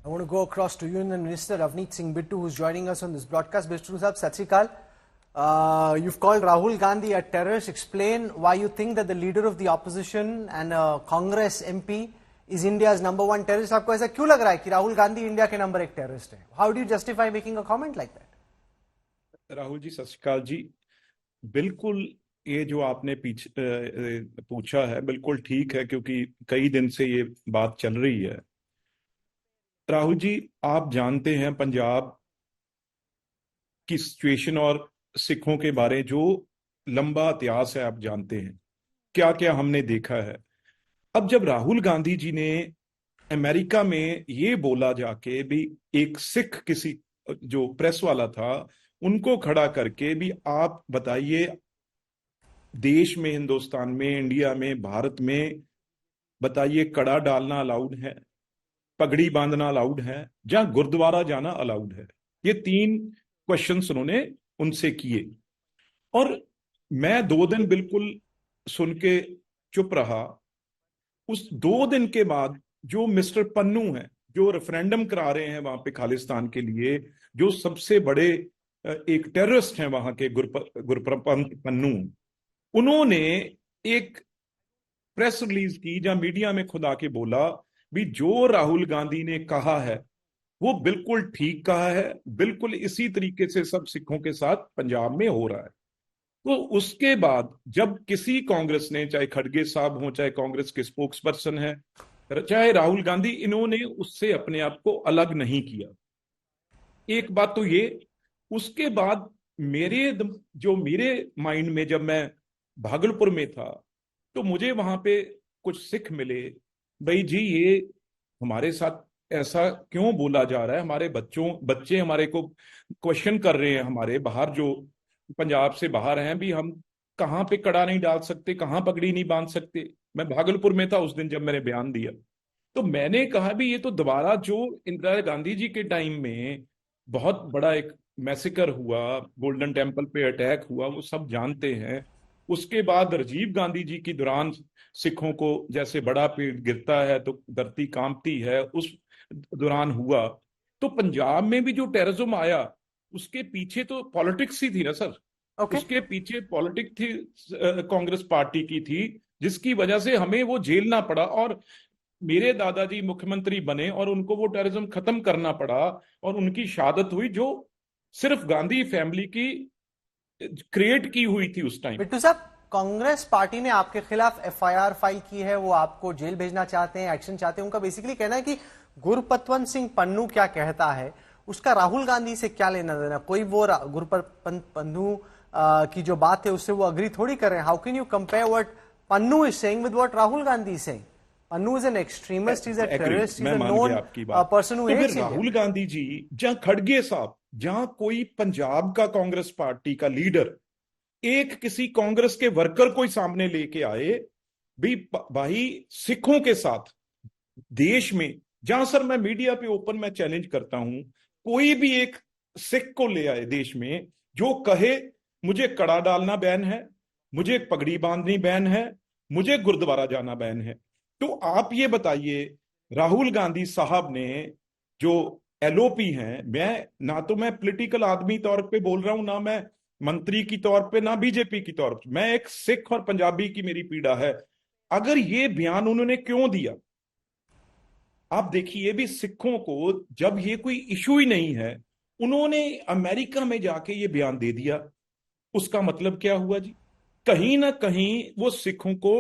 I want to go across to Union Minister Ravneet Singh Bittu, who's joining us on this broadcast. Bittu Sahab, Sat Sri Akal. You've called Rahul Gandhi a terrorist. Explain why you think that the leader of the opposition and a Congress MP is India's #1 terrorist. आपको ऐसा क्यों लग रहा है कि Rahul Gandhi India के number 1 terrorist है? How do you justify making a comment like that? Rahul ji, Sat Shri अकाल जी। बिल्कुल ये जो आपने पूछा है बिल्कुल ठीक है, क्योंकि कई दिन से ये बात चल रही है। राहुल जी, आप जानते हैं पंजाब की सिचुएशन और सिखों के बारे जो लंबा इतिहास है, आप जानते हैं क्या क्या हमने देखा है। अब जब राहुल गांधी जी ने अमेरिका में ये बोला जाके भी, एक सिख किसी जो प्रेस वाला था उनको खड़ा करके भी, आप बताइए देश में, हिंदुस्तान में, इंडिया में, भारत में, बताइए कड़ा डालना अलाउड है, पगड़ी बांधना अलाउड है, जहां गुरुद्वारा जाना अलाउड है? ये 3 क्वेश्चंस उन्होंने उनसे किए और मैं 2 दिन बिल्कुल सुन के चुप रहा। उस 2 दिन के बाद जो मिस्टर पन्नू हैं, जो रेफरेंडम करा रहे हैं वहां पे खालिस्तान के लिए, जो सबसे बड़े एक टेररिस्ट हैं वहां के, गुरप्रपंत पन्नू, उन्होंने एक प्रेस रिलीज की जहां मीडिया में खुद आके बोला भी जो राहुल गांधी ने कहा है वो बिल्कुल ठीक कहा है, बिल्कुल इसी तरीके से सब सिखों के साथ पंजाब में हो रहा है। तो उसके बाद जब किसी कांग्रेस ने, चाहे खड़गे साहब हो, चाहे कांग्रेस के स्पोक्स पर्सन है, चाहे राहुल गांधी, इन्होंने उससे अपने आप को अलग नहीं किया। एक बात तो ये। उसके बाद मेरे माइंड में, जब मैं भागलपुर में था तो मुझे वहां पे कुछ सिख मिले, भाई जी ये हमारे साथ ऐसा क्यों बोला जा रहा है, हमारे बच्चे हमारे को क्वेश्चन कर रहे हैं, हमारे बाहर जो पंजाब से बाहर हैं भी, हम कहाँ पे कड़ा नहीं डाल सकते, कहाँ पगड़ी नहीं बांध सकते। मैं भागलपुर में था उस दिन जब मैंने बयान दिया, तो मैंने कहा भी ये तो दोबारा जो इंदिरा गांधी जी के टाइम में बहुत बड़ा एक मैसेकर हुआ, गोल्डन टेम्पल पे अटैक हुआ, वो सब जानते हैं। उसके बाद राजीव गांधी जी की दौरान सिखों को जैसे बड़ा पेड़ गिरता है तो धरती कांपती है, उस दौरान हुआ। तो पंजाब में भी जो टेररिज्म आया उसके पीछे तो पॉलिटिक्स ही थी ना सर। उसके पीछे पॉलिटिक्स थी, कांग्रेस पार्टी की थी, जिसकी वजह से हमें वो झेलना पड़ा और मेरे दादाजी मुख्यमंत्री बने और उनको वो टेररिज्म खत्म करना पड़ा और उनकी शहादत हुई, जो सिर्फ गांधी फैमिली की क्रिएट की हुई थी उस टाइम। बिट्टू साहब, कांग्रेस पार्टी ने आपके खिलाफ एफआईआर फाइल की है, वो आपको जेल भेजना चाहते हैं, एक्शन चाहते हैं। उनका बेसिकली कहना है कि गुरपतवंत सिंह पन्नू क्या कहता है उसका राहुल गांधी से क्या लेना देना। कोई वो गुरपतवंत पन्नू की जो बात है उससे वो अग्री थोड़ी कर रहे हैं। How can you compare what Pannu is saying with what Rahul Gandhi is saying? Pannu is an extremist, is a terrorist, is a known person who hates India. Rahul Gandhi ji, जहां खड़गे साहब, जहां कोई पंजाब का कांग्रेस पार्टी का लीडर एक किसी कांग्रेस के वर्कर को ही सामने लेके आए भी, भाई सिखों के साथ देश में, जहां सर मैं मीडिया पे ओपन में चैलेंज करता हूं, कोई भी एक सिख को ले आए देश में जो कहे मुझे कड़ा डालना बैन है, मुझे पगड़ी बांधनी बैन है, मुझे गुरुद्वारा जाना बैन है, तो आप ये बताइए राहुल गांधी साहब ने जो एलओपी हैं, मैं पॉलिटिकल आदमी तौर पे बोल रहा हूं, ना मैं मंत्री की तौर पे, ना बीजेपी की तौर पे, मैं एक सिख और पंजाबी की मेरी पीड़ा है। अगर ये बयान उन्होंने क्यों दिया, आप देखिए भी सिखों को जब ये कोई इशू ही नहीं है, उन्होंने अमेरिका में जाके ये बयान दे दिया, उसका मतलब क्या हुआ जी? कहीं ना कहीं वो सिखों को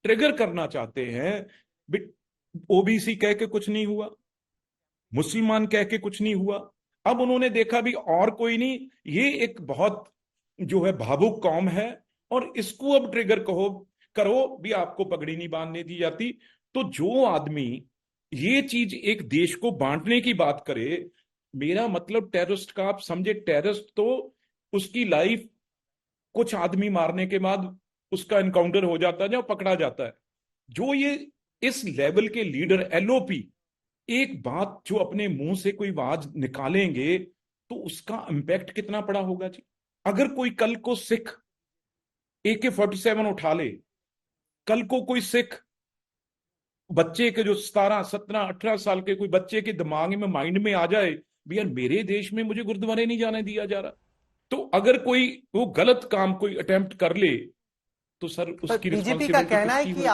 ट्रिगर करना चाहते हैं। ओबीसी कह के कुछ नहीं हुआ, मुसलमान कह के कुछ नहीं हुआ, अब उन्होंने देखा भी और कोई नहीं, ये एक बहुत जो है भावुक कौम है और इसको अब ट्रिगर करो भी, आपको पगड़ी नहीं बांधने दी जाती। तो जो आदमी ये चीज एक देश को बांटने की बात करे, मेरा मतलब टेररिस्ट का आप समझे, टेररिस्ट तो उसकी लाइफ कुछ आदमी मारने के बाद उसका एनकाउंटर हो जाता है, जो पकड़ा जाता है। जो ये इस लेवल के लीडर एलओपी एक बात जो अपने मुंह से कोई आवाज निकालेंगे तो उसका इंपैक्ट कितना पड़ा होगा जी। अगर कोई कल को सिख AK-47 उठा ले, कल को कोई सिख बच्चे के जो 17 17 18 साल के कोई बच्चे के दिमाग में माइंड में आ जाए भी यार मेरे देश में मुझे गुरुद्वारे नहीं जाने दिया जा रहा, तो अगर कोई वो गलत काम कोई अटेम्प्ट कर ले तो सर पर उसकी बीजेपी का रिस्पॉन्सिबिलिटी कहना है किसकी कि होगी?